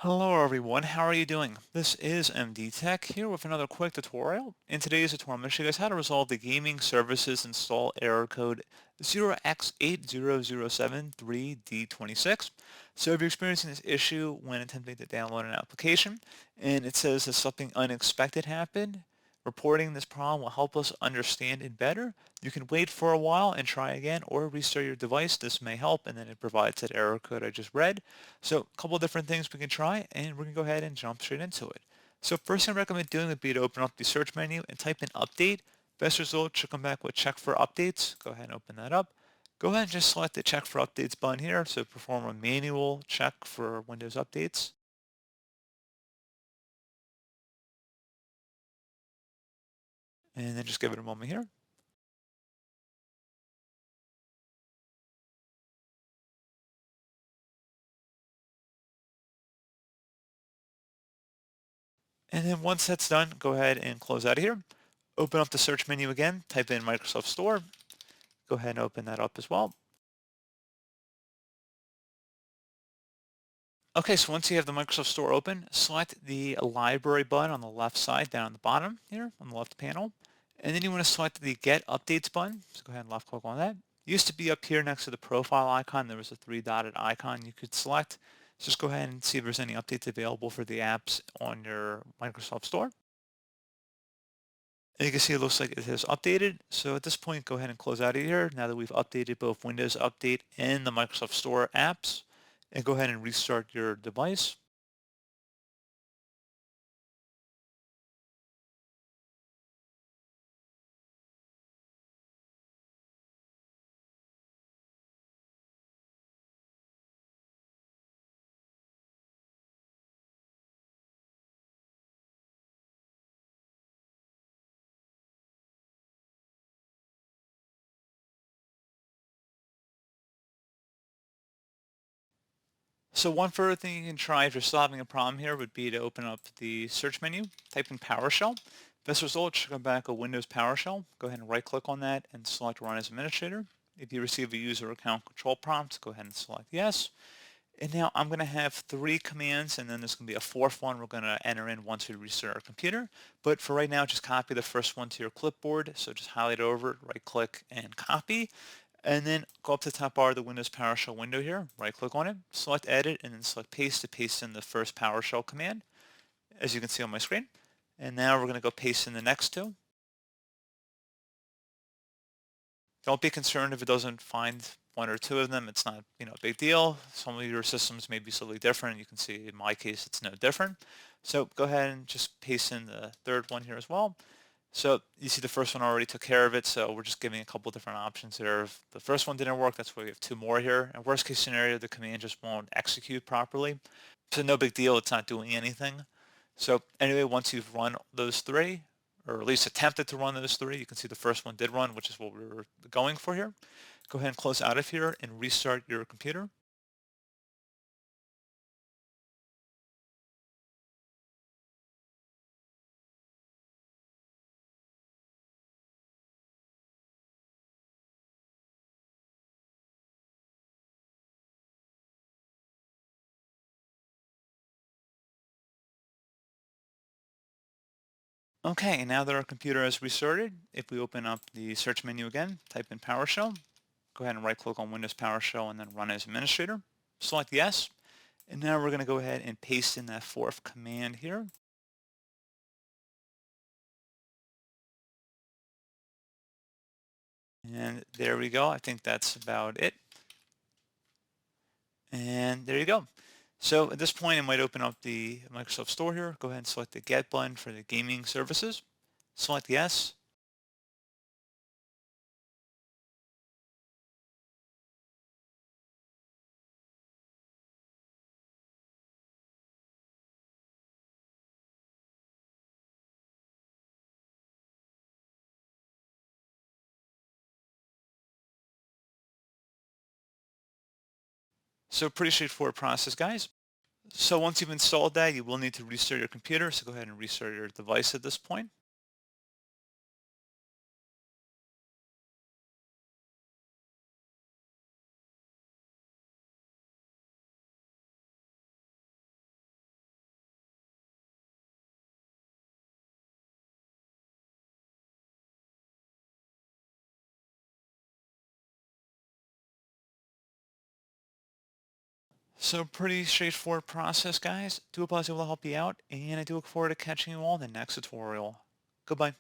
Hello everyone, how are you doing? This is MD Tech here with another quick tutorial. In today's tutorial, I'm going to show you guys how to resolve the Gaming Services install error code 0x80073d26. So if you're experiencing this issue when attempting to download an application and it says that something unexpected happened, reporting this problem will help us understand it better. You can wait for a while and try again or restart your device. This may help, and then it provides that error code I just read. So a couple of different things we can try, and we're going to go ahead and jump straight into it. So first thing I recommend doing would be to open up the search menu and type in update. Best result should come back with check for updates. Go ahead and open that up. Go ahead and just select the check for updates button here. So perform a manual check for Windows updates. And then just give it a moment here. And then once that's done, go ahead and close out of here. Open up the search menu again, type in Microsoft Store. Go ahead and open that up as well. Okay, so once you have the Microsoft Store open, select the library button on the left side down on the bottom here on the left panel. And then you want to select the Get Updates button. So go ahead and left click on that. It used to be up here next to the profile icon. There was a three-dotted icon you could select. So just go ahead and see if there's any updates available for the apps on your Microsoft Store. And you can see it looks like it has updated. So at this point, go ahead and close out of here now that we've updated both Windows Update and the Microsoft Store apps. And go ahead and restart your device. So one further thing you can try if you're still having a problem here would be to open up the search menu, type in PowerShell. Best result should come back a Windows PowerShell. Go ahead and right click on that and select Run as Administrator. If you receive a user account control prompt, go ahead and select Yes. And now I'm going to have three commands, and then there's going to be a fourth one we're going to enter in once we restart our computer. But for right now, just copy the first one to your clipboard. So just highlight over it, right click and copy. And then go up to the top bar of the Windows PowerShell window here, right click on it, select edit, and then select paste to paste in the first PowerShell command, as you can see on my screen. And now we're going to go paste in the next two. Don't be concerned if it doesn't find one or two of them. It's not, a big deal. Some of your systems may be slightly different. You can see in my case, it's no different. So go ahead and just paste in the third one here as well. So you see the first one already took care of it, so we're just giving a couple different options here. If the first one didn't work, that's why we have two more here. And worst case scenario, the command just won't execute properly. So no big deal, it's not doing anything. So anyway, once you've run those three, or at least attempted to run those three, you can see the first one did run, which is what we were going for here. Go ahead and close out of here and restart your computer. Okay, and now that our computer has restarted, if we open up the search menu again, type in PowerShell, go ahead and right click on Windows PowerShell and then run as administrator. Select yes. And now we're going to go ahead and paste in that fourth command here. And there we go. I think that's about it. And there you go. So at this point, I might open up the Microsoft Store here. Go ahead and select the Get button for the gaming services. Select yes. So pretty straightforward process, guys. So once you've installed that, you will need to restart your computer. So go ahead and restart your device at this point. So pretty straightforward process, guys. Do hope I was able to help you out, and I do look forward to catching you all in the next tutorial. Goodbye.